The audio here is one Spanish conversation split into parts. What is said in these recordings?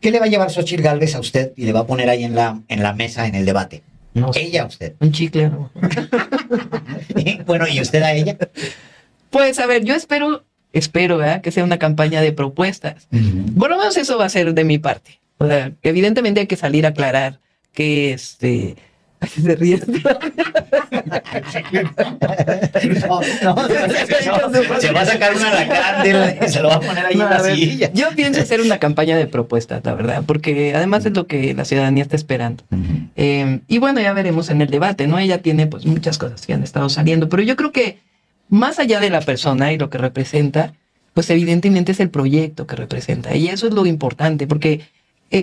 ¿Qué le va a llevar Xóchitl Gálvez a usted y le va a poner ahí en la mesa, en el debate? No sé. Ella a usted. Un chicle, ¿no? Bueno, ¿y usted a ella? Pues a ver, yo espero, ¿verdad? Que sea una campaña de propuestas. Por lo menos eso va a ser de mi parte. O sea, que evidentemente hay que salir a aclarar que se ríe. Se va a sacar una alacrán y se lo va a poner ahí en la silla. Yo pienso hacer una campaña de propuestas, la verdad, porque además es lo que la ciudadanía está esperando. Y bueno, ya veremos en el debate, ¿no? Ella tiene pues muchas cosas que han estado saliendo, pero yo creo que más allá de la persona y lo que representa, pues evidentemente es el proyecto que representa. Y eso es lo importante, porque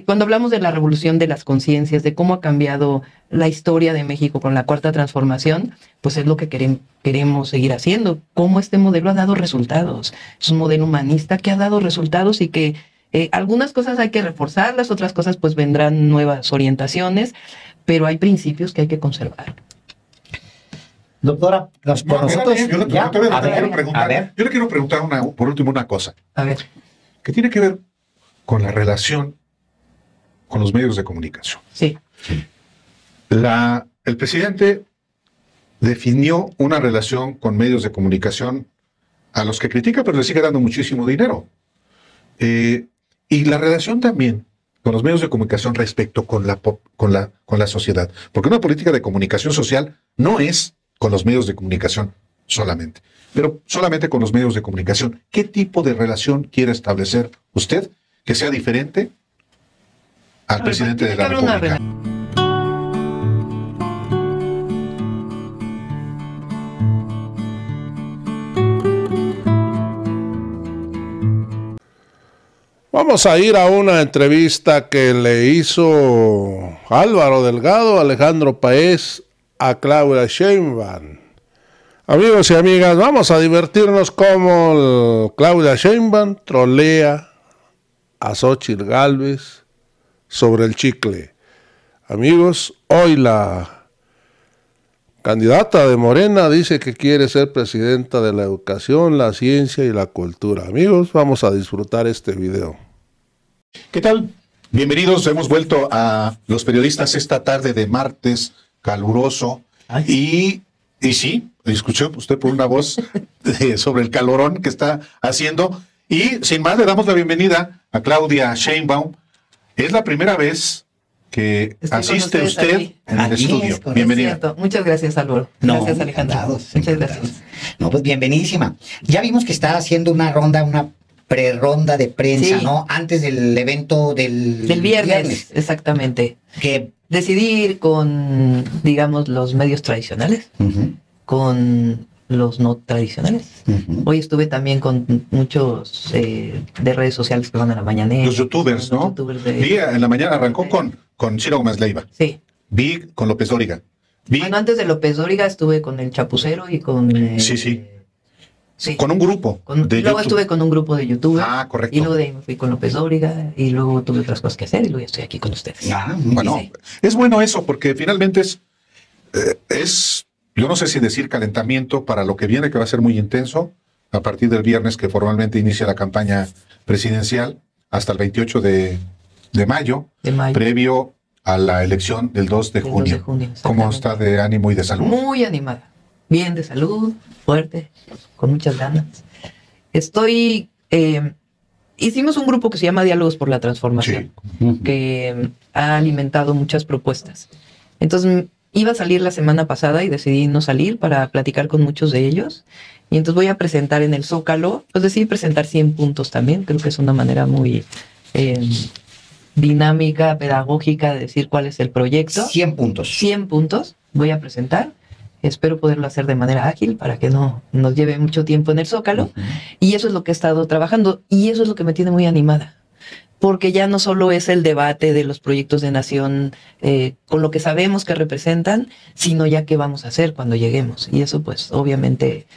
cuando hablamos de la revolución de las conciencias, de cómo ha cambiado la historia de México con la Cuarta Transformación, pues es lo que queremos seguir haciendo. Cómo este modelo ha dado resultados. Es un modelo humanista que ha dado resultados y que algunas cosas hay que reforzarlas, otras cosas pues vendrán nuevas orientaciones, pero hay principios que hay que conservar. Doctora, con nosotros... Yo le quiero preguntar por último una cosa. A ver. Que tiene que ver con la relación con los medios de comunicación. Sí. El presidente definió una relación con medios de comunicación a los que critica, pero le sigue dando muchísimo dinero. Y la relación también con los medios de comunicación respecto con la sociedad. Porque una política de comunicación social no es con los medios de comunicación solamente, pero solamente con los medios de comunicación. ¿Qué tipo de relación quiere establecer usted que sea diferente al presidente de la República? Vamos a ir a una entrevista que le hizo Álvaro Delgado, Alejandro Paez a Claudia Sheinbaum. Amigos y amigas, vamos a divertirnos como Claudia Sheinbaum trolea a Xóchitl Gálvez sobre el chicle. Amigos, hoy la candidata de Morena dice que quiere ser presidenta de la educación, la ciencia y la cultura. Amigos, vamos a disfrutar este video. ¿Qué tal? Bienvenidos, hemos vuelto a los periodistas esta tarde de martes caluroso. Y sí, escuché usted por una voz sobre el calorón que está haciendo. Y sin más, le damos la bienvenida a Claudia Sheinbaum. Es la primera vez que asiste usted en el estudio. Bienvenida. Muchas gracias, Álvaro. Gracias, Alejandro. Muchas gracias. No, pues bienvenidísima. Ya vimos que está haciendo una pre-ronda de prensa, sí, ¿no? Antes del evento del viernes. Exactamente. Que decidí ir con, digamos, los medios tradicionales, con los no tradicionales. Hoy estuve también con muchos de redes sociales que van a la mañanera. Los youtubers, ¿no? Vi en la mañana arrancó con Ciro Gómez Leiva. Sí. Vi con López Dóriga. Bueno, antes de López Dóriga estuve con el Chapucero y con... Sí. Con un grupo. Luego estuve con un grupo de youtubers. Ah, correcto. Y luego de ahí me fui con López Dóriga y luego tuve otras cosas que hacer y luego ya estoy aquí con ustedes. Bueno, sí. Es bueno eso porque finalmente yo no sé si decir calentamiento para lo que viene, que va a ser muy intenso a partir del viernes que formalmente inicia la campaña presidencial hasta el 28 de mayo, previo a la elección del 2 de junio. ¿Cómo está de ánimo y de salud? Muy animada. Bien de salud, fuerte, con muchas ganas. Hicimos un grupo que se llama Diálogos por la Transformación, sí, que ha alimentado muchas propuestas. Entonces iba a salir la semana pasada y decidí no salir para platicar con muchos de ellos. Y entonces voy a presentar en el Zócalo, pues decidí presentar 100 puntos también. Creo que es una manera muy dinámica, pedagógica de decir cuál es el proyecto. 100 puntos. 100 puntos voy a presentar. Espero poderlo hacer de manera ágil para que no nos lleve mucho tiempo en el Zócalo. Y eso es lo que he estado trabajando. Y eso es lo que me tiene muy animada. Porque ya no solo es el debate de los proyectos de nación con lo que sabemos que representan, sino ya qué vamos a hacer cuando lleguemos. Y eso pues obviamente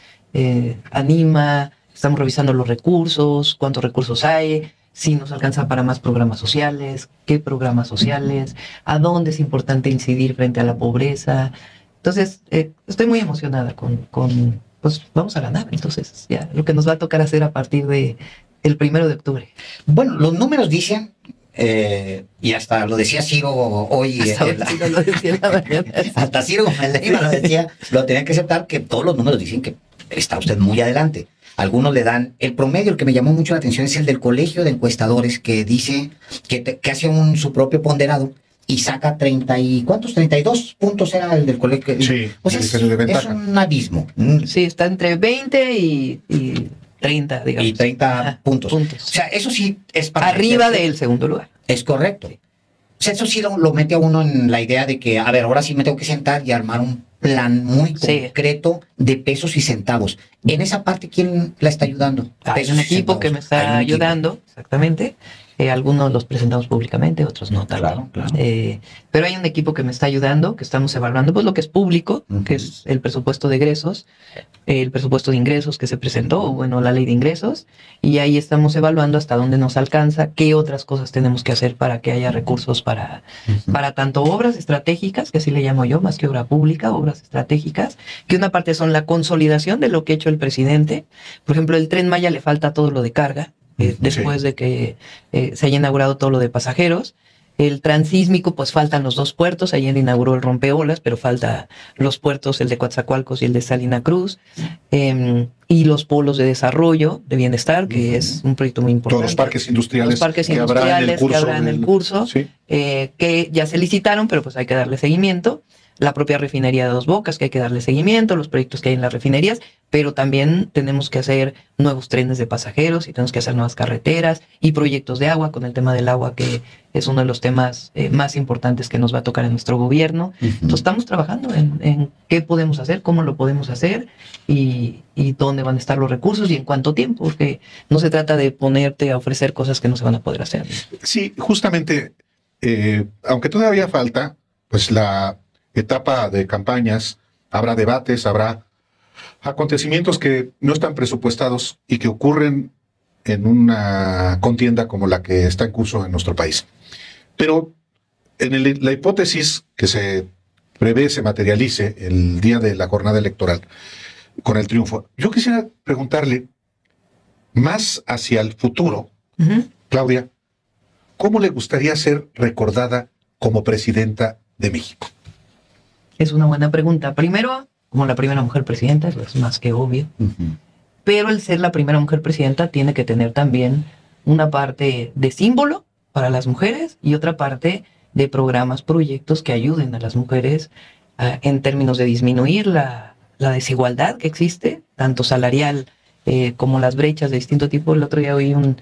anima. Estamos revisando los recursos, cuántos recursos hay, si nos alcanza para más programas sociales, qué programas sociales, a dónde es importante incidir frente a la pobreza. Entonces, estoy muy emocionada pues vamos a ganar. Entonces, ya lo que nos va a tocar hacer a partir de el 1 de octubre. Bueno, los números dicen y hasta lo decía Ciro hoy. Hasta Ciro Leiva lo decía, lo tenía que aceptar, que todos los números dicen que está usted muy adelante. Algunos le dan el promedio. El que me llamó mucho la atención es el del Colegio de Encuestadores, que dice que hace su propio ponderado y saca 30 y... ¿Cuántos? 32 puntos era el del colegio. Sí, o sea, es un abismo. Sí, está entre 20 y 30, digamos. Y 30 puntos. O sea, eso sí es para... Arriba del segundo lugar. Es correcto. Sí. O sea, eso sí lo mete a uno en la idea de que, a ver, ahora sí me tengo que sentar y armar un plan muy concreto de pesos y centavos. En esa parte, ¿quién la está ayudando? Hay un equipo que me está ayudando, exactamente. Algunos los presentamos públicamente, otros no tanto. Claro. Pero hay un equipo que me está ayudando, que estamos evaluando pues lo que es público, que es el presupuesto de egresos, el presupuesto de ingresos que se presentó, bueno, la ley de ingresos, y ahí estamos evaluando hasta dónde nos alcanza, qué otras cosas tenemos que hacer para que haya recursos para tanto obras estratégicas, que así le llamo yo, más que obra pública, obras estratégicas, que una parte son la consolidación de lo que ha hecho el presidente. Por ejemplo, el Tren Maya le falta todo lo de carga, después de que se haya inaugurado todo lo de pasajeros. El transísmico, pues faltan los 2 puertos. Ayer inauguró el rompeolas, pero falta los puertos, el de Coatzacoalcos y el de Salina Cruz. Y los polos de desarrollo, de bienestar, que es un proyecto muy importante. Todos los parques industriales, que habrá en el curso, sí. Que ya se licitaron, pero pues hay que darle seguimiento. La propia refinería de Dos Bocas, que hay que darle seguimiento, los proyectos que hay en las refinerías, pero también tenemos que hacer nuevos trenes de pasajeros y tenemos que hacer nuevas carreteras y proyectos de agua, con el tema del agua, que es uno de los temas más importantes que nos va a tocar en nuestro gobierno. Entonces estamos trabajando en qué podemos hacer, cómo lo podemos hacer y dónde van a estar los recursos y en cuánto tiempo, porque no se trata de ponerte a ofrecer cosas que no se van a poder hacer. Sí, justamente, aunque todavía falta, pues la etapa de campañas, habrá debates, habrá acontecimientos que no están presupuestados y que ocurren en una contienda como la que está en curso en nuestro país. Pero en la hipótesis que se prevé se materialice el día de la jornada electoral con el triunfo, yo quisiera preguntarle más hacia el futuro, Claudia, ¿cómo le gustaría ser recordada como presidenta de México? Es una buena pregunta. Primero, como la primera mujer presidenta, eso es más que obvio. Pero el ser la primera mujer presidenta tiene que tener también una parte de símbolo para las mujeres y otra parte de programas, proyectos que ayuden a las mujeres en términos de disminuir la desigualdad que existe, tanto salarial como las brechas de distinto tipo. El otro día oí un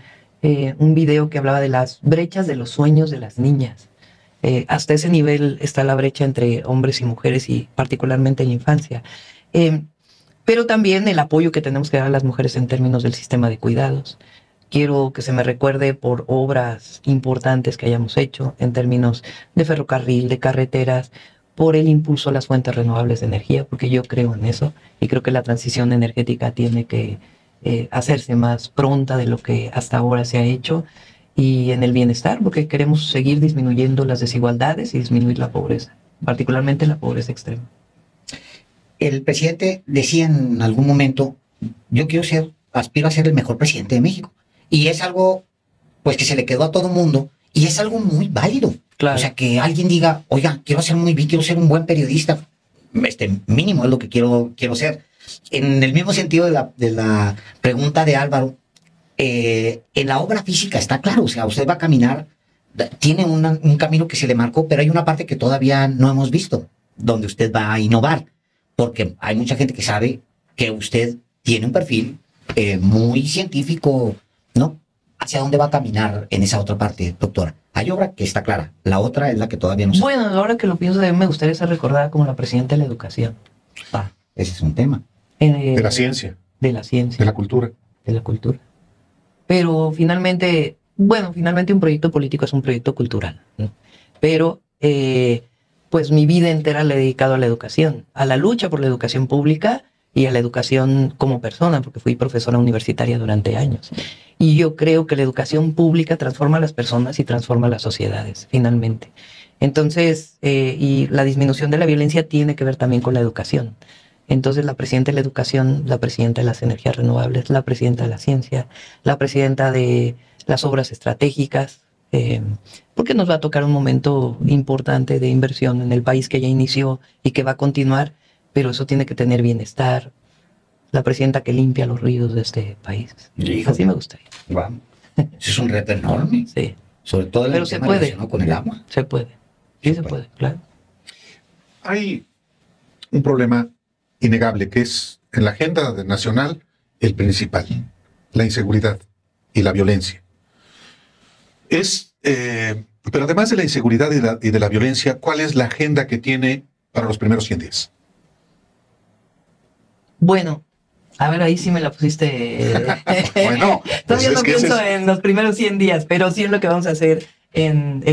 video que hablaba de las brechas de los sueños de las niñas. Hasta ese nivel está la brecha entre hombres y mujeres y particularmente en la infancia. Pero también el apoyo que tenemos que dar a las mujeres en términos del sistema de cuidados. Quiero que se me recuerde por obras importantes que hayamos hecho en términos de ferrocarril, de carreteras, por el impulso a las fuentes renovables de energía, porque yo creo en eso y creo que la transición energética tiene que hacerse más pronta de lo que hasta ahora se ha hecho. Y en el bienestar, porque queremos seguir disminuyendo las desigualdades y disminuir la pobreza, particularmente la pobreza extrema. El presidente decía en algún momento, aspiro a ser el mejor presidente de México. Y es algo, pues, que se le quedó a todo mundo y es algo muy válido. Claro. O sea, que alguien diga, oiga, quiero ser un buen periodista. Mínimo es lo que quiero ser. En el mismo sentido de la pregunta de Álvaro, en la obra física está claro, o sea, usted va a caminar, tiene un camino que se le marcó, pero hay una parte que todavía no hemos visto, donde usted va a innovar, porque hay mucha gente que sabe que usted tiene un perfil muy científico, ¿no? ¿Hacia dónde va a caminar en esa otra parte, doctora? Hay obra que está clara, la otra es la que todavía no sabe. Bueno, ahora que lo pienso, me gustaría ser recordada como la presidenta de la educación. Ese es un tema. De la ciencia. De la ciencia. De la cultura. De la cultura. Pero finalmente un proyecto político es un proyecto cultural, ¿no? Pero, pues mi vida entera la he dedicado a la educación, a la lucha por la educación pública y a la educación como persona, porque fui profesora universitaria durante años. Y yo creo que la educación pública transforma a las personas y transforma a las sociedades, finalmente. Entonces, y la disminución de la violencia tiene que ver también con la educación. Entonces, la presidenta de la educación, la presidenta de las energías renovables, la presidenta de la ciencia, la presidenta de las obras estratégicas, porque nos va a tocar un momento importante de inversión en el país que ya inició y que va a continuar, pero eso tiene que tener bienestar. La presidenta que limpia los ríos de este país. Hijo. Así me gustaría. Wow. Eso es un reto enorme. Sí, Sobre todo en pero el se tema puede. relacionado con el agua. Se puede. Sí, se puede, claro. Hay un problema innegable que es en la agenda nacional el principal, la inseguridad y la violencia. Pero además de la inseguridad y de la violencia, ¿cuál es la agenda que tiene para los primeros 100 días? Bueno, a ver, ahí sí me la pusiste. Bueno, pues todavía es no que pienso en los primeros 100 días, pero sí es lo que vamos a hacer en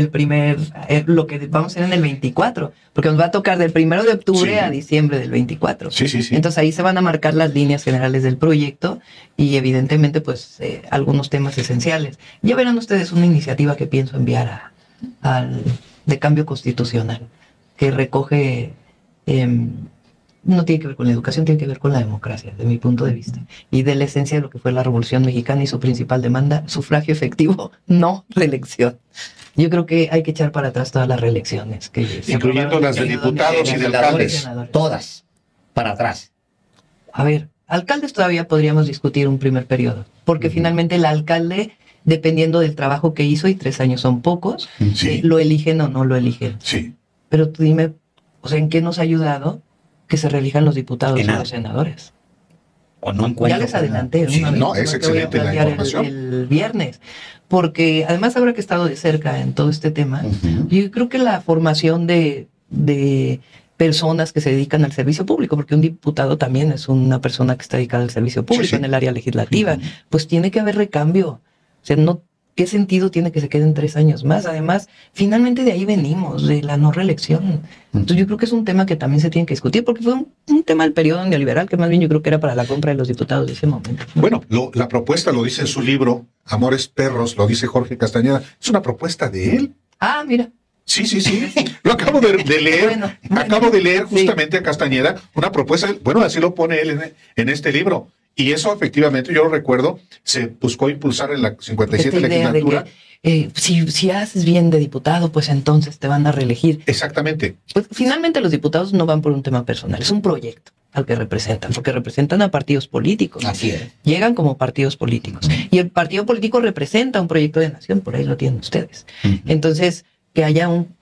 lo que vamos a hacer en el 24, porque nos va a tocar del 1 de octubre Sí. a diciembre del 24. Sí. Entonces ahí se van a marcar las líneas generales del proyecto y evidentemente pues algunos temas esenciales. Ya verán ustedes una iniciativa que pienso enviar de cambio constitucional, que recoge, no tiene que ver con la educación, tiene que ver con la democracia, de mi punto de vista, y de la esencia de lo que fue la Revolución Mexicana y su principal demanda, sufragio efectivo, no reelección. Yo creo que hay que echar para atrás todas las reelecciones. Incluyendo las de diputados y de alcaldes. Todas. Para atrás. A ver, alcaldes todavía podríamos discutir un primer periodo, porque finalmente el alcalde, dependiendo del trabajo que hizo, y 3 años son pocos, Sí. lo eligen o no lo eligen. Sí. Pero tú dime, o sea, ¿en qué nos ha ayudado que se reelijan los diputados En y nada. los senadores? O no Ya encuentro. les adelanté. Sí, una vez, no, es que voy a excelente la plantear información. el viernes, porque además ahora que he estado de cerca en todo este tema, Ujú. yo creo que la formación de personas que se dedican al servicio público, porque un diputado también es una persona que está dedicada al servicio público Sí. en el área legislativa, pues tiene que haber recambio. O sea, no, ¿qué sentido tiene que se queden 3 años más? Además, finalmente de ahí venimos, de la no reelección. Entonces yo creo que es un tema que también se tiene que discutir, porque fue un tema del periodo neoliberal, que más bien yo creo que era para la compra de los diputados de ese momento. Bueno, la propuesta lo dice en su libro, Amores Perros, lo dice Jorge Castañeda. Es una propuesta de él. Ah, mira. Sí. Lo acabo de leer. Bueno. Acabo de leer Sí. justamente a Castañeda una propuesta. Bueno, así lo pone él en este libro. Y eso efectivamente, yo lo recuerdo, se buscó impulsar en la 57 Esta idea de legislatura. que si haces bien de diputado, pues entonces te van a reelegir. Exactamente. Pues finalmente los diputados no van por un tema personal, es un proyecto al que representan, porque representan a partidos políticos. Así es. Llegan como partidos políticos. Y el partido político representa un proyecto de nación, por ahí lo tienen ustedes. Entonces, que haya un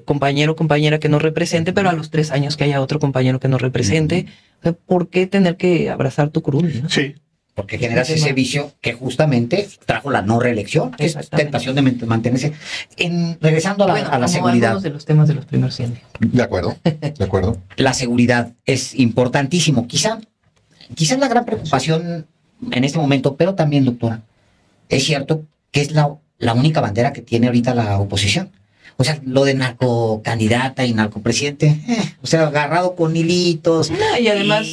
compañero o compañera que nos represente, pero a los 3 años que haya otro compañero que nos represente. O sea, ¿por qué tener que abrazar tu cruz, no? Sí. Porque generas ese vicio que justamente trajo la no reelección, que es Exactamente. tentación de mantenerse. Regresando a la, Bueno, a la como seguridad. algunos de los temas de los primeros 100 días. De acuerdo. De acuerdo. La seguridad es importantísimo. Quizás la gran preocupación en este momento, pero también, doctora, es cierto que es la única bandera que tiene ahorita la oposición. O sea, lo de narcocandidata y narcopresidente, o sea, agarrado con hilitos. No, y además,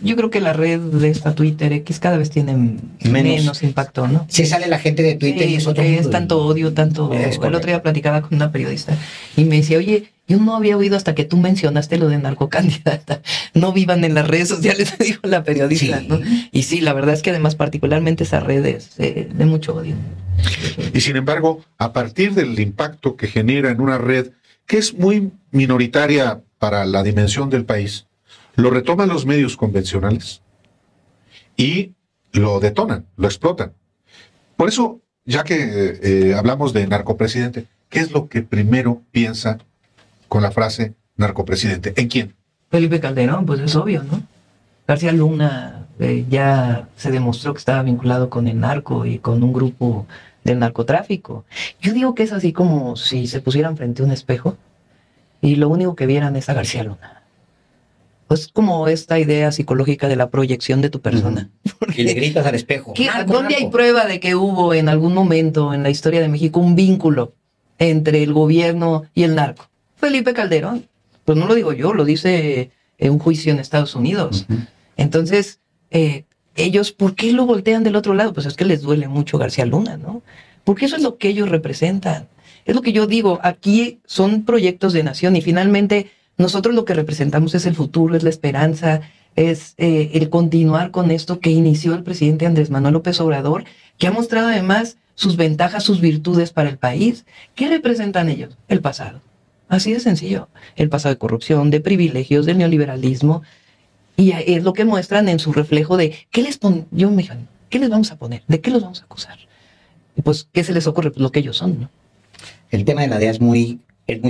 yo creo que la red de esta Twitter X cada vez tiene menos impacto, ¿no? Se sale la gente de Twitter y es otro porque mundo. es tanto odio, tanto... Es El correcto. otro día platicaba con una periodista y me decía, oye, yo no había oído hasta que tú mencionaste lo de narcocandidata. No vivan en las redes sociales, me dijo la periodista, Sí. ¿no? Y sí, la verdad es que además particularmente esa red es de mucho odio. Y sin embargo, a partir del impacto que genera en una red que es muy minoritaria para la dimensión del país, lo retoman los medios convencionales y lo detonan, lo explotan. Por eso, ya que hablamos de narcopresidente, ¿qué es lo que primero piensa con la frase narcopresidente? ¿En quién? Felipe Calderón, pues es obvio, ¿no? García Luna ya se demostró que estaba vinculado con el narco y con un grupo del narcotráfico. Yo digo que es así como si se pusieran frente a un espejo y lo único que vieran es a García Luna. Pues como esta idea psicológica de la proyección de tu persona. Y le gritas al espejo. ¿Dónde hay prueba de que hubo en algún momento en la historia de México un vínculo entre el gobierno y el narco? Felipe Calderón. Pues no lo digo yo, lo dice un juicio en Estados Unidos. Entonces, ellos, ¿por qué lo voltean del otro lado? Pues es que les duele mucho García Luna, ¿no? Porque eso es lo que ellos representan. Es lo que yo digo, aquí son proyectos de nación y finalmente nosotros lo que representamos es el futuro, es la esperanza, es el continuar con esto que inició el presidente Andrés Manuel López Obrador, que ha mostrado además sus ventajas, sus virtudes para el país. ¿Qué representan ellos? El pasado. Así de sencillo. El pasado de corrupción, de privilegios, del neoliberalismo. Y es lo que muestran en su reflejo de ¿qué les ¿qué les vamos a poner? ¿De qué los vamos a acusar? Y pues, ¿qué se les ocurre? Pues lo que ellos son, ¿no? El tema de la DEA es muy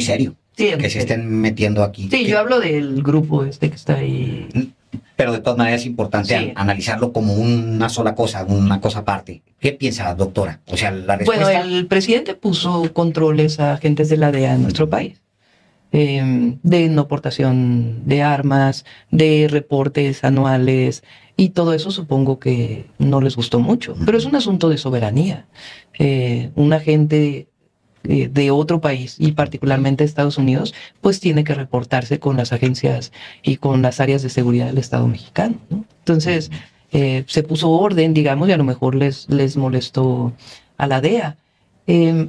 serio. Sí, que se estén metiendo aquí. Sí, yo hablo del grupo que está ahí. Pero de todas maneras es importante Sí. analizarlo como una sola cosa, una cosa aparte. ¿Qué piensa, doctora? O sea, la respuesta... Bueno, el presidente puso controles a agentes de la DEA en nuestro país. De no portación de armas, de reportes anuales, y todo eso supongo que no les gustó mucho. Pero es un asunto de soberanía. Un agente de otro país, y particularmente Estados Unidos, pues tiene que reportarse con las agencias y con las áreas de seguridad del Estado mexicano, ¿no? Entonces, se puso orden, digamos, y a lo mejor les molestó a la DEA.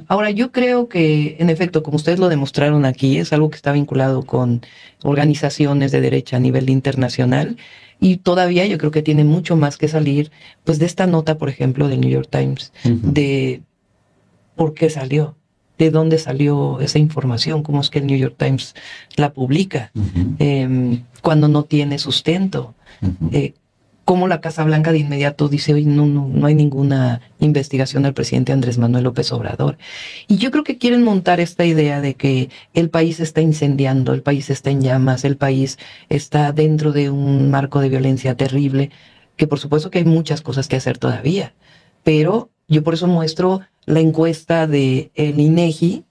Ahora, yo creo que, en efecto, como ustedes lo demostraron aquí, es algo que está vinculado con organizaciones de derecha a nivel internacional, y todavía yo creo que tiene mucho más que salir, pues, de esta nota, por ejemplo, del New York Times, de por qué salió, de dónde salió esa información, cómo es que el New York Times la publica, cuando no tiene sustento. Cómo la Casa Blanca de inmediato dice, oye, no hay ninguna investigación del presidente Andrés Manuel López Obrador. Y yo creo que quieren montar esta idea de que el país está incendiando, el país está en llamas, el país está dentro de un marco de violencia terrible, que por supuesto que hay muchas cosas que hacer todavía. Pero yo por eso muestro la encuesta del INEGI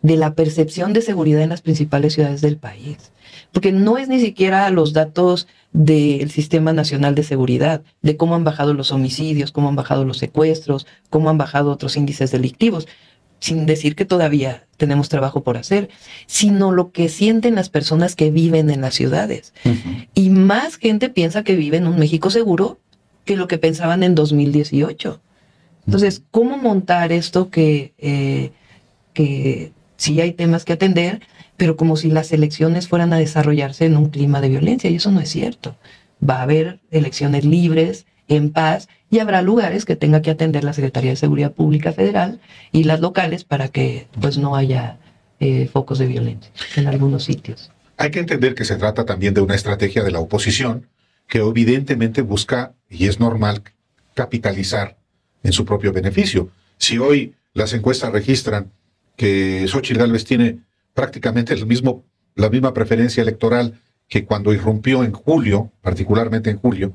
de la percepción de seguridad en las principales ciudades del país. Porque no es ni siquiera los datos del Sistema Nacional de Seguridad, de cómo han bajado los homicidios, cómo han bajado los secuestros, cómo han bajado otros índices delictivos, sin decir que todavía tenemos trabajo por hacer, sino lo que sienten las personas que viven en las ciudades. Y más gente piensa que vive en un México seguro que lo que pensaban en 2018. Entonces, ¿cómo montar esto que sí hay temas que atender, pero como si las elecciones fueran a desarrollarse en un clima de violencia? Y eso no es cierto. Va a haber elecciones libres, en paz, y habrá lugares que tenga que atender la Secretaría de Seguridad Pública Federal y las locales para que pues no haya focos de violencia en algunos sitios. Hay que entender que se trata también de una estrategia de la oposición que evidentemente busca, y es normal, capitalizar en su propio beneficio. Si hoy las encuestas registran que Xóchitl Gálvez tiene prácticamente la misma preferencia electoral que cuando irrumpió en julio, particularmente en julio,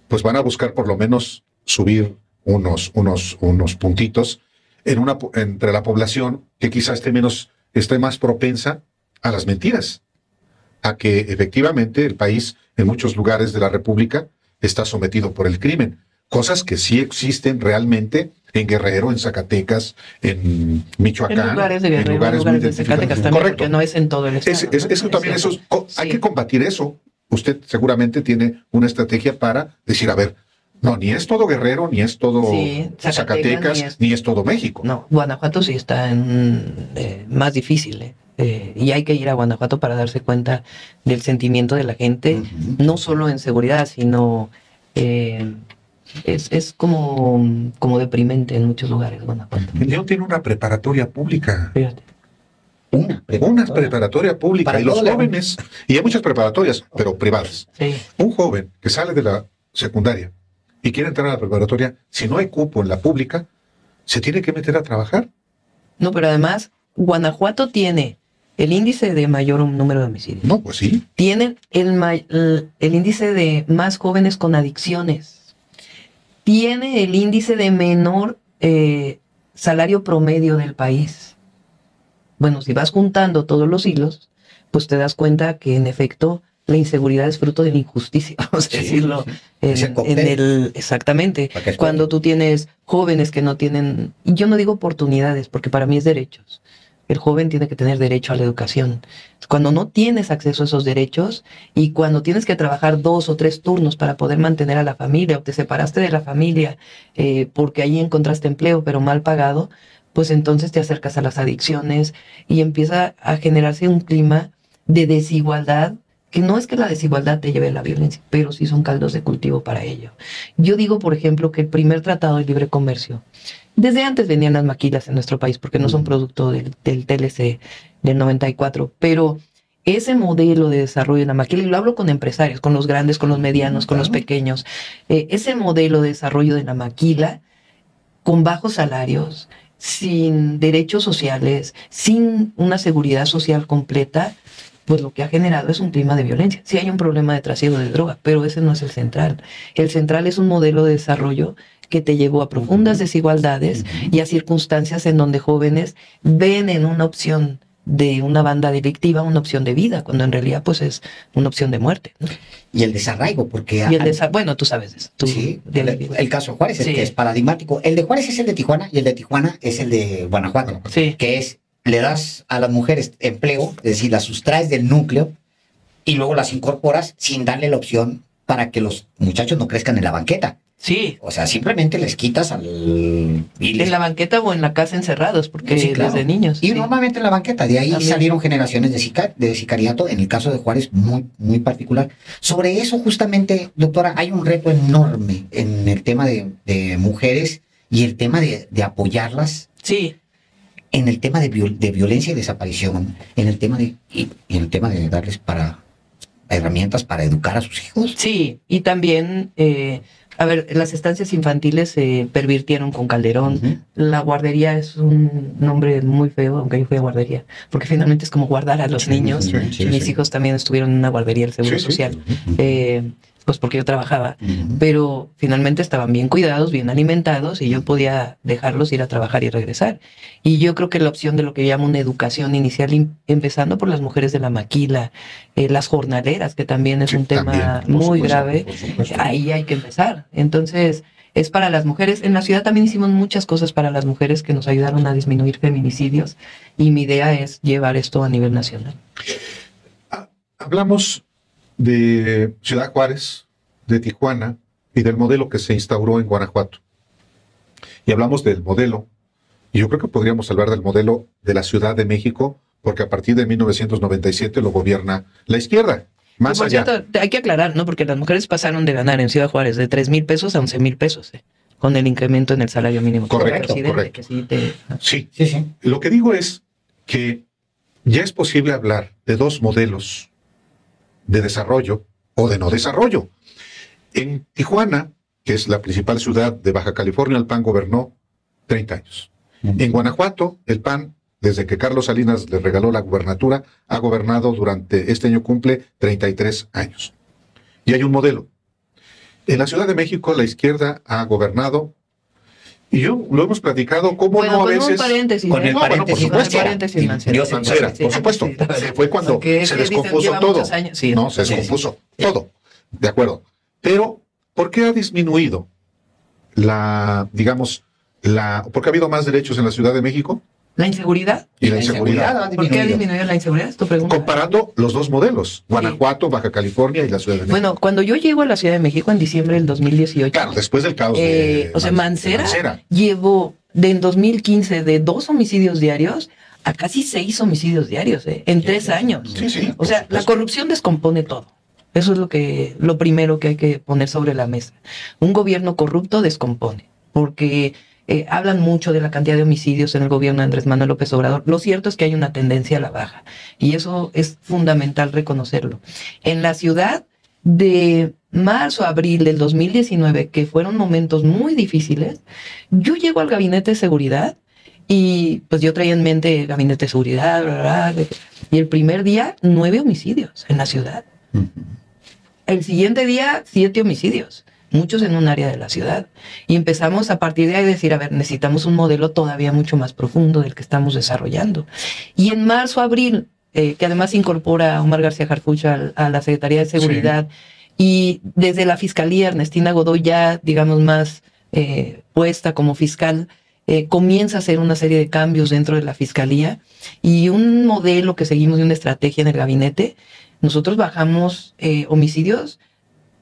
pues van a buscar por lo menos subir unos puntitos entre la población que quizás esté más propensa a las mentiras, a que efectivamente el país en muchos lugares de la República está sometido por el crimen. Cosas que sí existen realmente en Guerrero, en Zacatecas, en Michoacán. En lugares de Guerrero, en lugares de Zacatecas también, correcto, porque no es en todo el estado. Eso también, hay que combatir eso. Usted seguramente tiene una estrategia para decir, a ver, no, ni es todo Guerrero, ni es todo Zacatecas, ni es todo México. No, Guanajuato sí está más difícil, y hay que ir a Guanajuato para darse cuenta del sentimiento de la gente, no solo en seguridad, sino es como deprimente en muchos lugares Guanajuato. El León tiene una preparatoria pública. Fíjate. Una preparatoria pública. Para Y los todo jóvenes, y hay muchas preparatorias, pero privadas. Sí. Un joven que sale de la secundaria y quiere entrar a la preparatoria, si no hay cupo en la pública, se tiene que meter a trabajar. No, pero además, Guanajuato tiene el índice de mayor número de homicidios. No, pues sí. Tienen el índice de más jóvenes con adicciones. Tiene el índice de menor salario promedio del país. Bueno, si vas juntando todos los hilos, pues te das cuenta que en efecto la inseguridad es fruto de la injusticia, vamos a decirlo. Exactamente. Cuando tú tienes jóvenes que no tienen, y yo no digo oportunidades, porque para mí es derechos. El joven tiene que tener derecho a la educación. Cuando no tienes acceso a esos derechos y cuando tienes que trabajar 2 o 3 turnos para poder mantener a la familia o te separaste de la familia porque ahí encontraste empleo pero mal pagado, pues entonces te acercas a las adicciones y empieza a generarse un clima de desigualdad, que no es que la desigualdad te lleve a la violencia, pero sí son caldos de cultivo para ello. Yo digo, por ejemplo, que el primer tratado de libre comercio Desde antes venían las maquilas en nuestro país, porque no son producto del TLC del 94, pero ese modelo de desarrollo de la maquila, y lo hablo con empresarios, con los grandes, con los medianos, con los pequeños, ese modelo de desarrollo de la maquila, con bajos salarios, sin derechos sociales, sin una seguridad social completa, pues lo que ha generado es un clima de violencia. Sí hay un problema de trasiego de droga, pero ese no es el central. El central es un modelo de desarrollo que te llevó a profundas desigualdades y a circunstancias en donde jóvenes ven en una opción de una banda delictiva una opción de vida, cuando en realidad pues es una opción de muerte, ¿no? Y el desarraigo, porque... Bueno, tú sabes eso. Sí, el caso de Juárez, que es paradigmático. El de Juárez es el de Tijuana y el de Tijuana es el de Guanajuato, que es, le das a las mujeres empleo, es decir, las sustraes del núcleo y luego las incorporas sin darle la opción para que los muchachos no crezcan en la banqueta. Sí. O sea, simplemente les quitas en la banqueta o en la casa encerrados, porque desde niños. Y normalmente en la banqueta, de ahí también salieron generaciones de sicariato, en el caso de Juárez, muy, muy particular. Sobre eso, justamente, doctora, hay un reto enorme en el tema de mujeres y el tema de apoyarlas. Sí. En el tema de violencia y desaparición, en el tema y en el tema de darles herramientas para educar a sus hijos. Sí, y también... a ver, las estancias infantiles se pervirtieron con Calderón. La guardería es un nombre muy feo, aunque yo fui a guardería, porque finalmente es como guardar a los niños. Mis hijos también estuvieron en una guardería del Seguro Social, pues porque yo trabajaba, pero finalmente estaban bien cuidados, bien alimentados, y yo podía dejarlos ir a trabajar y regresar. Y yo creo que la opción de lo que yo llamo una educación inicial, empezando por las mujeres de la maquila, las jornaleras, que también es un tema muy grave, ahí hay que empezar. Entonces, es para las mujeres. En la ciudad también hicimos muchas cosas para las mujeres que nos ayudaron a disminuir feminicidios, y mi idea es llevar esto a nivel nacional. Hablamos de Ciudad Juárez, de Tijuana y del modelo que se instauró en Guanajuato. Y hablamos del modelo, y yo creo que podríamos hablar del modelo de la Ciudad de México, porque a partir de 1997 lo gobierna la izquierda. Más allá. Cierto, hay que aclarar, ¿no? Porque las mujeres pasaron de ganar en Ciudad Juárez de 3,000 pesos a 11,000 pesos, con el incremento en el salario mínimo. Correcto. Sí. Lo que digo es que ya es posible hablar de dos modelos de desarrollo o de no desarrollo. En Tijuana, que es la principal ciudad de Baja California, el PAN gobernó 30 años. En Guanajuato, el PAN, desde que Carlos Salinas le regaló la gubernatura, ha gobernado durante este año, cumple 33 años. Y hay un modelo. En la Ciudad de México, la izquierda ha gobernado, y yo lo hemos platicado, cómo no a veces... Con el paréntesis, Mancera, por supuesto. Fue cuando se descompuso todo. No, se descompuso todo. De acuerdo. Pero, ¿por qué ha disminuido ¿por qué ha habido más derechos en la Ciudad de México? ¿La inseguridad? Y la inseguridad. ¿Por qué ha disminuido la inseguridad? ¿Es tu pregunta? Comparando los dos modelos, Guanajuato, Baja California y la Ciudad de México. Bueno, cuando yo llego a la Ciudad de México en diciembre del 2018... Claro, después del caos de Mancera llevó en 2015 de 2 homicidios diarios a casi 6 homicidios diarios, en 3 años. Sí. O sea, la corrupción descompone todo. Eso es lo primero que hay que poner sobre la mesa. Un gobierno corrupto descompone, porque hablan mucho de la cantidad de homicidios en el gobierno de Andrés Manuel López Obrador. Lo cierto es que hay una tendencia a la baja, y eso es fundamental reconocerlo. En la ciudad, de marzo a abril del 2019, que fueron momentos muy difíciles, yo llego al gabinete de seguridad, y pues yo traía en mente gabinete de seguridad, y el primer día 9 homicidios en la ciudad. El siguiente día, 7 homicidios, muchos en un área de la ciudad. Y empezamos a partir de ahí a decir, a ver, necesitamos un modelo todavía mucho más profundo del que estamos desarrollando. Y en marzo, abril, que además incorpora a Omar García Harfuch a la Secretaría de Seguridad, y desde la Fiscalía, Ernestina Godoy, ya, digamos, más puesta como fiscal, comienza a hacer una serie de cambios dentro de la Fiscalía, y un modelo que seguimos de una estrategia en el gabinete. Nosotros bajamos homicidios.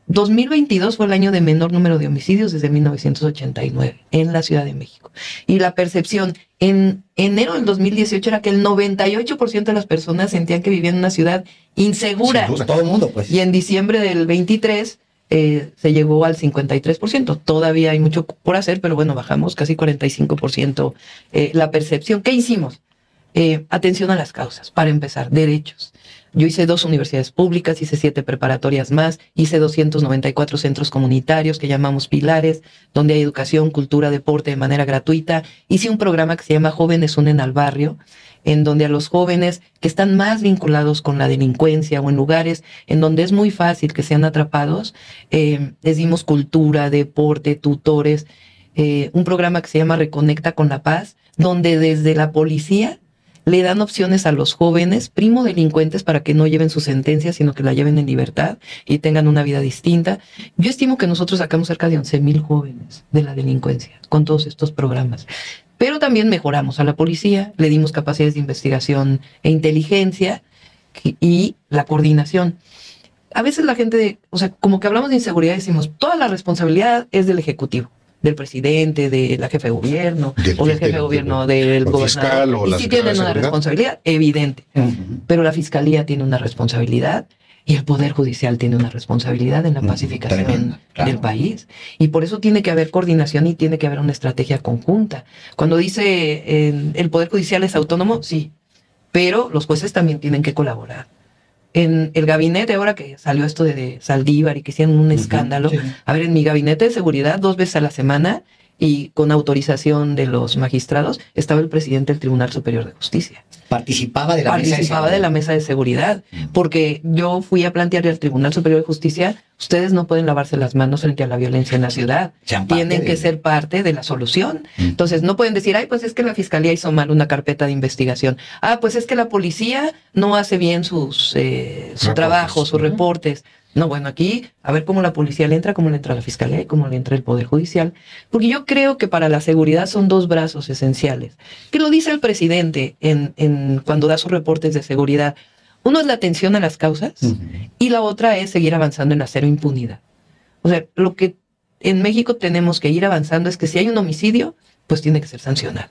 2022 fue el año de menor número de homicidios desde 1989 en la Ciudad de México. Y la percepción en enero del 2018 era que el 98% de las personas sentían que vivían en una ciudad insegura. Sin duda, todo el mundo, pues. Y en diciembre del 23 se llegó al 53%. Todavía hay mucho por hacer, pero bueno, bajamos casi 45% la percepción. ¿Qué hicimos? Atención a las causas, para empezar, derechos. Yo hice 2 universidades públicas, hice 7 preparatorias más, hice 294 centros comunitarios que llamamos pilares, donde hay educación, cultura, deporte de manera gratuita. Hice un programa que se llama Jóvenes Unen al Barrio, en donde a los jóvenes que están más vinculados con la delincuencia o en lugares en donde es muy fácil que sean atrapados, les dimos cultura, deporte, tutores, un programa que se llama Reconecta con la Paz, donde desde la policía le dan opciones a los jóvenes, primo delincuentes, para que no lleven su sentencia, sino que la lleven en libertad y tengan una vida distinta. Yo estimo que nosotros sacamos cerca de 11,000 jóvenes de la delincuencia con todos estos programas. Pero también mejoramos a la policía, le dimos capacidades de investigación e inteligencia y la coordinación. A veces la gente, o sea, como que hablamos de inseguridad, decimos, toda la responsabilidad es del Ejecutivo, del presidente, de la jefe de gobierno, o del jefe de gobierno, del gobernador. Y sí tienen una responsabilidad evidente, pero la Fiscalía tiene una responsabilidad y el Poder Judicial tiene una responsabilidad en la pacificación del país. Y por eso tiene que haber coordinación y tiene que haber una estrategia conjunta. Cuando dice el Poder Judicial es autónomo, sí, pero los jueces también tienen que colaborar. En el gabinete, ahora que salió esto de Saldívar y que hicieron un escándalo, sí. A ver, en mi gabinete de seguridad 2 veces a la semana y con autorización de los magistrados estaba el presidente del Tribunal Superior de Justicia. Participaba de la mesa de seguridad, porque yo fui a plantearle al Tribunal Superior de Justicia, ustedes no pueden lavarse las manos frente a la violencia en la ciudad, tienen que ser parte de la solución. Entonces no pueden decir, ay, pues es que la Fiscalía hizo mal una carpeta de investigación, pues es que la policía no hace bien su trabajo, sus reportes. No, bueno, aquí a ver cómo la policía le entra, cómo le entra la Fiscalía y cómo le entra el Poder Judicial. Porque yo creo que para la seguridad son 2 brazos esenciales. Que lo dice el presidente cuando da sus reportes de seguridad. Uno es la atención a las causas y la otra es seguir avanzando en la cero impunidad. O sea, lo que en México tenemos que ir avanzando es que si hay un homicidio, pues tiene que ser sancionado.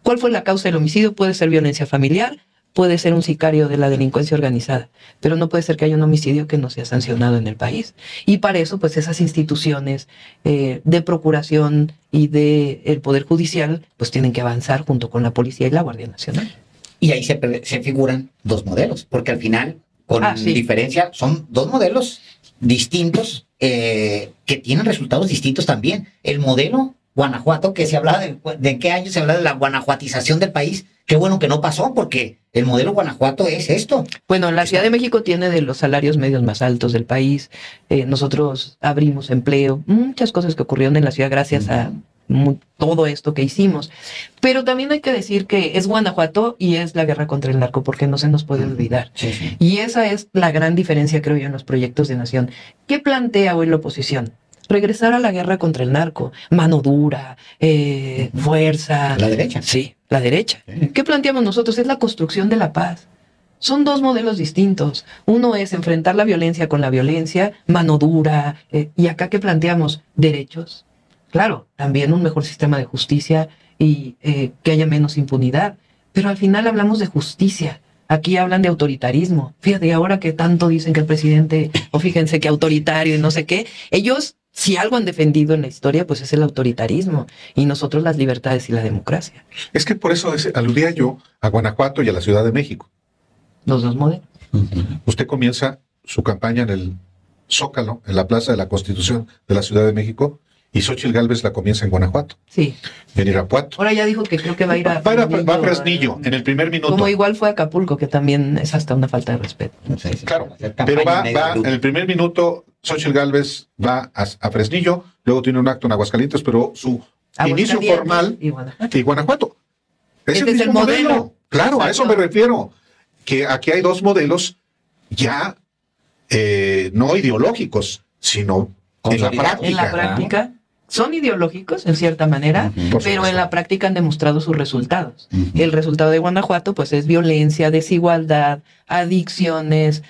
¿Cuál fue la causa del homicidio? Puede ser violencia familiar, puede ser un sicario de la delincuencia organizada, pero no puede ser que haya un homicidio que no sea sancionado en el país. Y para eso, pues esas instituciones de procuración y del Poder Judicial, pues tienen que avanzar junto con la Policía y la Guardia Nacional. Y ahí se figuran 2 modelos, porque al final, con diferencia, son 2 modelos distintos que tienen resultados distintos también. El modelo Guanajuato, que se hablaba de qué año se habla de la guanajuatización del país. Qué bueno que no pasó, porque el modelo Guanajuato es esto. Bueno, la Ciudad de México tiene de los salarios medios más altos del país. Nosotros abrimos empleo, muchas cosas que ocurrieron en la ciudad gracias a todo esto que hicimos. Pero también hay que decir que es Guanajuato y es la guerra contra el narco, porque no se nos puede olvidar. Sí. Y esa es la gran diferencia, creo yo, en los proyectos de nación. ¿Qué plantea hoy la oposición? Regresar a la guerra contra el narco, mano dura, fuerza. La derecha. Sí, la derecha. Sí. ¿Qué planteamos nosotros? Es la construcción de la paz. Son 2 modelos distintos. Uno es enfrentar la violencia con la violencia, mano dura, y acá ¿qué planteamos? Derechos. Claro, también un mejor sistema de justicia y que haya menos impunidad. Pero al final hablamos de justicia. Aquí hablan de autoritarismo. Fíjate, ahora que tanto dicen que el presidente, o fíjense que autoritario y no sé qué, ellos... Si algo han defendido en la historia, pues es el autoritarismo y nosotros las libertades y la democracia. Es que por eso aludía yo a Guanajuato y a la Ciudad de México. Los 2 modelos. Usted comienza su campaña en el Zócalo, en la Plaza de la Constitución de la Ciudad de México, y Xóchitl Gálvez la comienza en Guanajuato. Sí. En Irapuato. Ahora ya dijo que creo que va a ir a Fresnillo. Va a Fresnillo, en el primer minuto. Como igual fue a Acapulco, que también es hasta una falta de respeto. Claro, pero va en el primer minuto, Xóchitl Gálvez va a Fresnillo, luego tiene un acto en Aguascalientes, pero su inicio formal y Guanajuato. Es el modelo. Claro, exacto. A eso me refiero. Que aquí hay 2 modelos ya no ideológicos, sino en la práctica. En la práctica. Son ideológicos, en cierta manera, pero en la práctica han demostrado sus resultados. El resultado de Guanajuato, pues, es violencia, desigualdad, adicciones,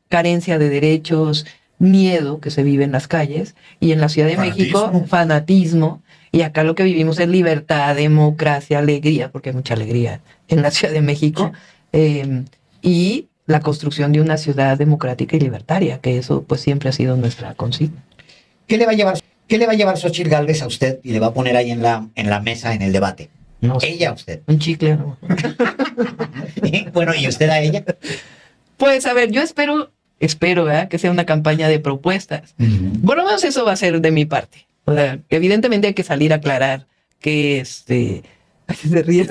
carencia de derechos, miedo que se vive en las calles. Y en la Ciudad de México, fanatismo. Y acá lo que vivimos es libertad, democracia, alegría, porque hay mucha alegría en la Ciudad de México. Y la construcción de una ciudad democrática y libertaria, que eso pues siempre ha sido nuestra consigna. ¿Qué le va a llevar Xóchitl Gálvez a usted y le va a poner ahí en la mesa en el debate? No sé. Ella a usted. Un chicle, ¿no? Bueno, ¿y usted a ella? Pues a ver, yo espero, ¿verdad?, que sea una campaña de propuestas. Por lo menos eso va a ser de mi parte. O sea, que evidentemente hay que salir a aclarar que se ríe.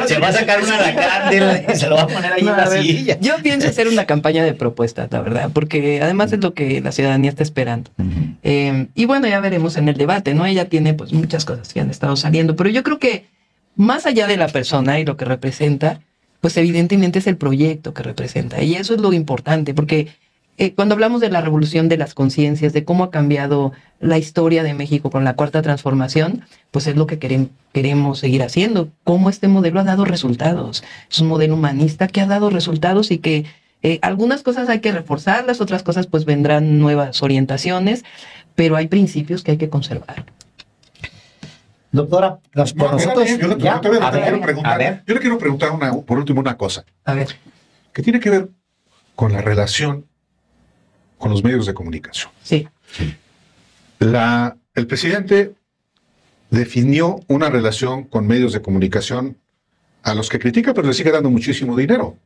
Se va a sacar una alacrán y se lo va a poner ahí en la silla. Yo pienso hacer una campaña de propuestas, la verdad, porque además es lo que la ciudadanía está esperando. Y bueno, ya veremos en el debate, ¿no? Ella tiene pues muchas cosas que han estado saliendo, pero yo creo que más allá de la persona y lo que representa, pues evidentemente es el proyecto que representa. Y eso es lo importante, porque cuando hablamos de la revolución de las conciencias, de cómo ha cambiado la historia de México con la Cuarta Transformación, pues es lo que queremos seguir haciendo. Cómo este modelo ha dado resultados. Es un modelo humanista que ha dado resultados y que algunas cosas hay que reforzarlas, otras cosas pues vendrán nuevas orientaciones, pero hay principios que hay que conservar. Doctora, por nosotros... Yo le quiero preguntar por último una cosa. A ver. Que tiene que ver con la relación con los medios de comunicación. Sí. El presidente definió una relación con medios de comunicación a los que critica, pero le sigue dando muchísimo dinero.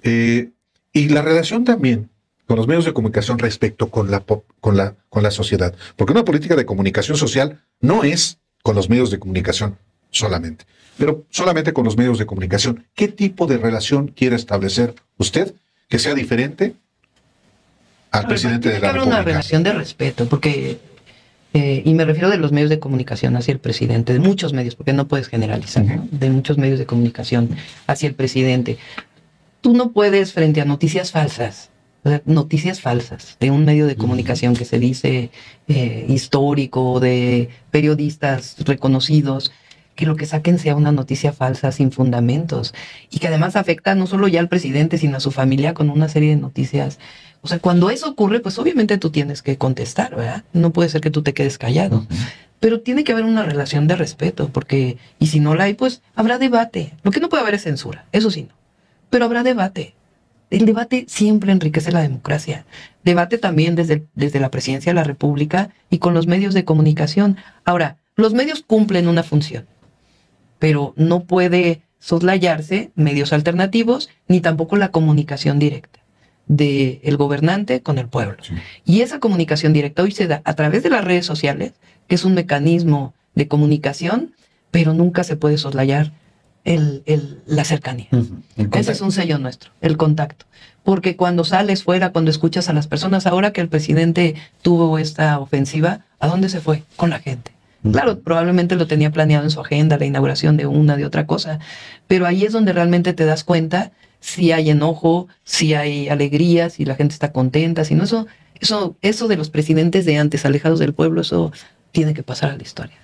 Y la relación también con los medios de comunicación respecto con la sociedad. Porque una política de comunicación social no es con los medios de comunicación solamente, pero solamente con los medios de comunicación. ¿Qué tipo de relación quiere establecer usted que sea diferente al presidente de la República? Una relación de respeto, porque, y me refiero de los medios de comunicación hacia el presidente, de muchos medios, porque no puedes generalizar, ¿no? De muchos medios de comunicación hacia el presidente. Tú no puedes, frente a noticias falsas de un medio de comunicación que se dice histórico, de periodistas reconocidos, que lo que saquen sea una noticia falsa sin fundamentos y que además afecta no solo ya al presidente, sino a su familia con una serie de noticias. O sea, cuando eso ocurre, pues obviamente tú tienes que contestar, ¿verdad? No puede ser que tú te quedes callado. Pero tiene que haber una relación de respeto, porque, y si no la hay, pues habrá debate. Lo que no puede haber es censura, eso sí no. Pero habrá debate. El debate siempre enriquece la democracia. Debate también desde la presidencia de la República y con los medios de comunicación. Ahora, los medios cumplen una función, pero no puede soslayarse medios alternativos ni tampoco la comunicación directa del gobernante con el pueblo. Sí. Y esa comunicación directa hoy se da a través de las redes sociales, que es un mecanismo de comunicación, pero nunca se puede soslayar la cercanía. Ese es un sello nuestro, el contacto. Porque cuando sales fuera, cuando escuchas a las personas, ahora que el presidente tuvo esta ofensiva, ¿a dónde se fue? Con la gente. Claro, probablemente lo tenía planeado en su agenda, la inauguración de otra cosa, pero ahí es donde realmente te das cuenta si hay enojo, si hay alegría, si la gente está contenta, si no, eso de los presidentes de antes, alejados del pueblo, eso tiene que pasar a la historia.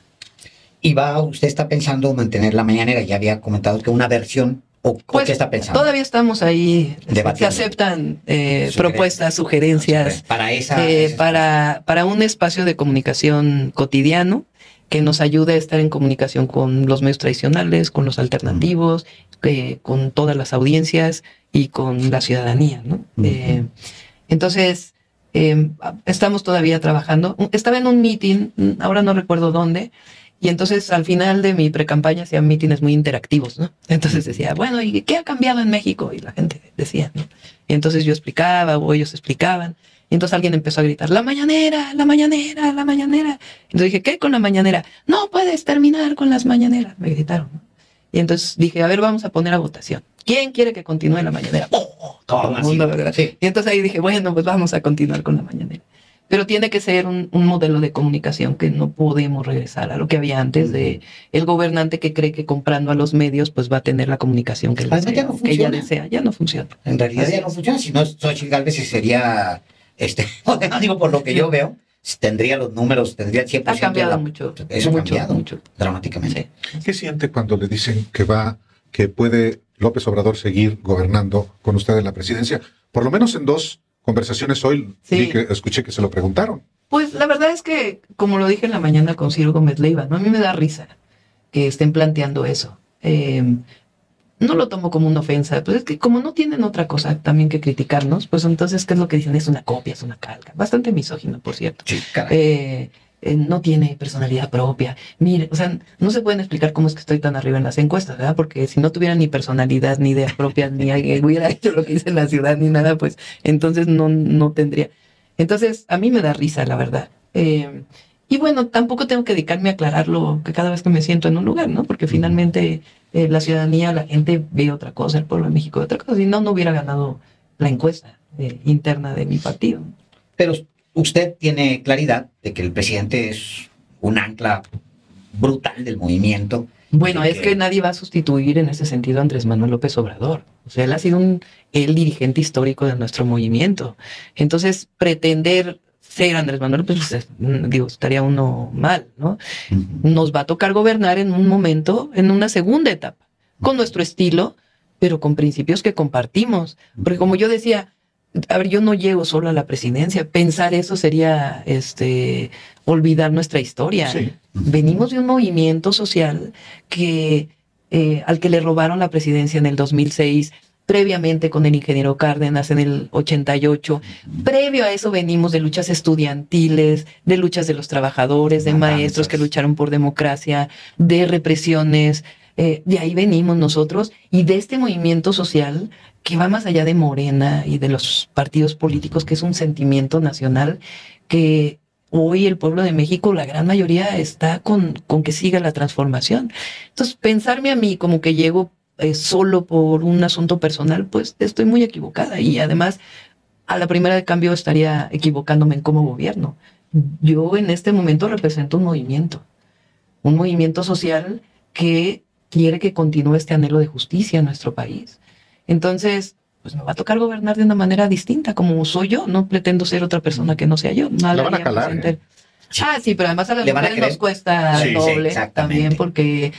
¿Y usted está pensando mantener la mañanera? Ya había comentado que una versión, pues, ¿qué está pensando? Todavía estamos ahí, se aceptan propuestas, sugerencias, para un espacio de comunicación cotidiano que nos ayude a estar en comunicación con los medios tradicionales, con los alternativos, con todas las audiencias y con la ciudadanía, ¿no? Entonces, estamos todavía trabajando. Estaba en un meeting, ahora no recuerdo dónde, y entonces al final de mi precampaña hacían mítines muy interactivos, ¿no? Entonces decía, bueno, ¿y qué ha cambiado en México? Y la gente decía, ¿no? Y entonces yo explicaba o ellos explicaban. Y entonces alguien empezó a gritar, la mañanera, la mañanera, la mañanera. Entonces dije, ¿qué con la mañanera? No puedes terminar con las mañaneras, me gritaron, ¿no? Y entonces dije, a ver, vamos a poner a votación. ¿Quién quiere que continúe la mañanera? Todo el mundo, ¿verdad? Sí. Y entonces ahí dije, bueno, pues vamos a continuar con la mañanera. Pero tiene que ser un modelo de comunicación que no podemos regresar a lo que había antes de el gobernante que cree que comprando a los medios pues va a tener la comunicación que ella desea. Ya no funciona. En realidad ya no funciona. Si no, Xóchitl Gálvez sería, digo, por lo que yo veo, tendría los números, tendría el 100%. Ha cambiado mucho. Eso ha cambiado mucho, dramáticamente. Sí. ¿Qué siente cuando le dicen que puede López Obrador seguir gobernando con usted en la presidencia? Por lo menos en 2 conversaciones hoy escuché que se lo preguntaron. Pues la verdad es que, como lo dije en la mañana con Ciro Gómez Leiva, ¿no? A mí me da risa que estén planteando eso. no lo tomo como una ofensa, pues es que como no tienen otra cosa también que criticarnos, pues entonces, ¿qué es lo que dicen? Es una copia, es una calca. Bastante misógino, por cierto. Sí, caray. No tiene personalidad propia. Mire, o sea, no se pueden explicar cómo es que estoy tan arriba en las encuestas, ¿verdad? Porque si no tuviera ni personalidad, ni ideas propias, ni hubiera hecho lo que hice en la ciudad, ni nada, pues entonces no tendría. Entonces, a mí me da risa, la verdad. Y bueno, tampoco tengo que dedicarme a aclararlo que cada vez que me siento en un lugar, ¿no? Porque finalmente la ciudadanía, la gente ve otra cosa, el pueblo de México ve otra cosa, si no, no hubiera ganado la encuesta interna de mi partido. Pero usted tiene claridad de que el presidente es un ancla brutal del movimiento. Bueno, es que nadie va a sustituir en ese sentido a Andrés Manuel López Obrador. O sea, él ha sido el dirigente histórico de nuestro movimiento. Entonces, pretender ser Andrés Manuel, pues digo, estaría uno mal, ¿no? Nos va a tocar gobernar en un momento, en una segunda etapa, con nuestro estilo, pero con principios que compartimos. Porque como yo decía, a ver, yo no llego solo a la presidencia. Pensar eso sería olvidar nuestra historia. Sí. Venimos de un movimiento social que al que le robaron la presidencia en el 2006, previamente con el ingeniero Cárdenas en el 88. Previo a eso venimos de luchas estudiantiles, de luchas de los trabajadores, de maestros que lucharon por democracia, de represiones. De ahí venimos nosotros y de este movimiento social que va más allá de Morena y de los partidos políticos, que es un sentimiento nacional que hoy el pueblo de México, la gran mayoría, está con que siga la transformación. Entonces, pensarme a mí como que llego solo por un asunto personal, pues estoy muy equivocada. Y además, a la primera de cambio estaría equivocándome en cómo gobierno. Yo en este momento represento un movimiento social que quiere que continúe este anhelo de justicia en nuestro país. Entonces, pues me va a tocar gobernar de una manera distinta, como soy yo. No pretendo ser otra persona que no sea yo. La van a calar, Sí, pero además a las mujeres nos cuesta doble también, porque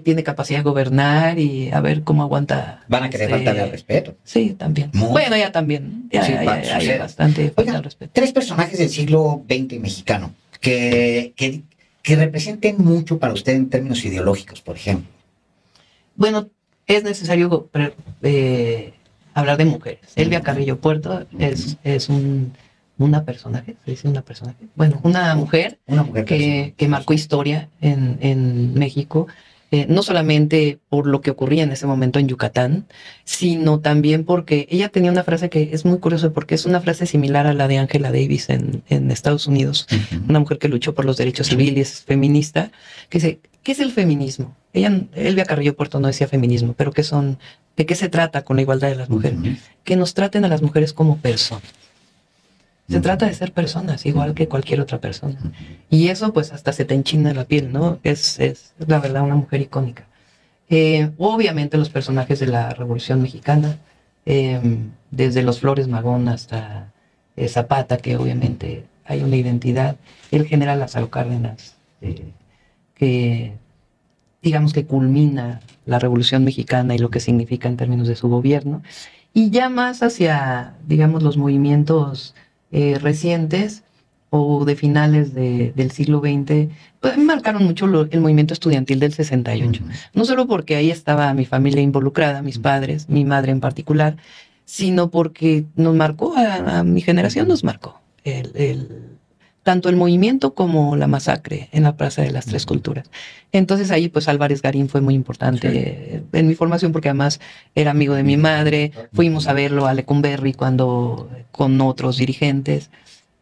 tiene capacidad de gobernar y a ver cómo aguanta. Van a querer faltarle al respeto. Sí, también. Bueno, ya también. Hay bastante falta al respeto. 3 personajes del siglo XX mexicano que representen mucho para usted en términos ideológicos, por ejemplo. Bueno, es necesario hablar de mujeres. Elvia Carrillo Puerto es una personaje, ¿se dice una personaje? Bueno, una mujer que marcó historia en México, no solamente por lo que ocurría en ese momento en Yucatán, sino también porque ella tenía una frase que es muy curiosa, porque es una frase similar a la de Angela Davis en Estados Unidos, una mujer que luchó por los derechos civiles, feminista, que dice, ¿qué es el feminismo? Elvia Carrillo Puerto no decía feminismo, pero ¿de qué se trata con la igualdad de las mujeres? Que nos traten a las mujeres como personas. Se trata de ser personas, igual que cualquier otra persona. Y eso, pues, hasta se te enchina la piel, ¿no? Es la verdad una mujer icónica. Obviamente los personajes de la Revolución Mexicana, desde los Flores Magón hasta Zapata, que obviamente hay una identidad. El general Lázaro Cárdenas, que digamos que culmina la Revolución Mexicana y lo que significa en términos de su gobierno. Y ya más hacia, digamos, los movimientos recientes o de finales del siglo XX, pues marcaron mucho el movimiento estudiantil del 68. No solo porque ahí estaba mi familia involucrada, mis padres, mi madre en particular, sino porque nos marcó, a mi generación nos marcó tanto el movimiento como la masacre en la Plaza de las Tres Culturas. Entonces ahí pues Álvarez Garín fue muy importante en mi formación, porque además era amigo de mi madre. Fuimos a verlo a Lecumberri con otros dirigentes.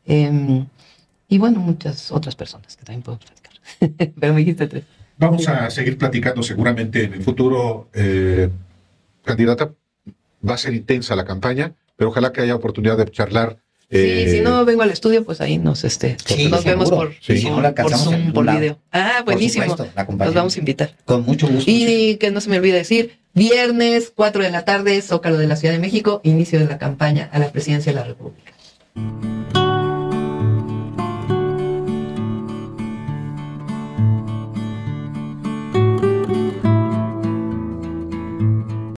Y bueno, muchas otras personas que también podemos platicar. Pero me dijiste 3. Vamos a seguir platicando seguramente en el futuro. Candidata, va a ser intensa la campaña, pero ojalá que haya oportunidad de charlar. Sí, si no vengo al estudio, pues ahí nos vemos por Zoom, por video. Buenísimo. Nos vamos a invitar. Con mucho gusto. Y que no se me olvide decir, viernes 4 de la tarde, Zócalo de la Ciudad de México, inicio de la campaña a la presidencia de la República.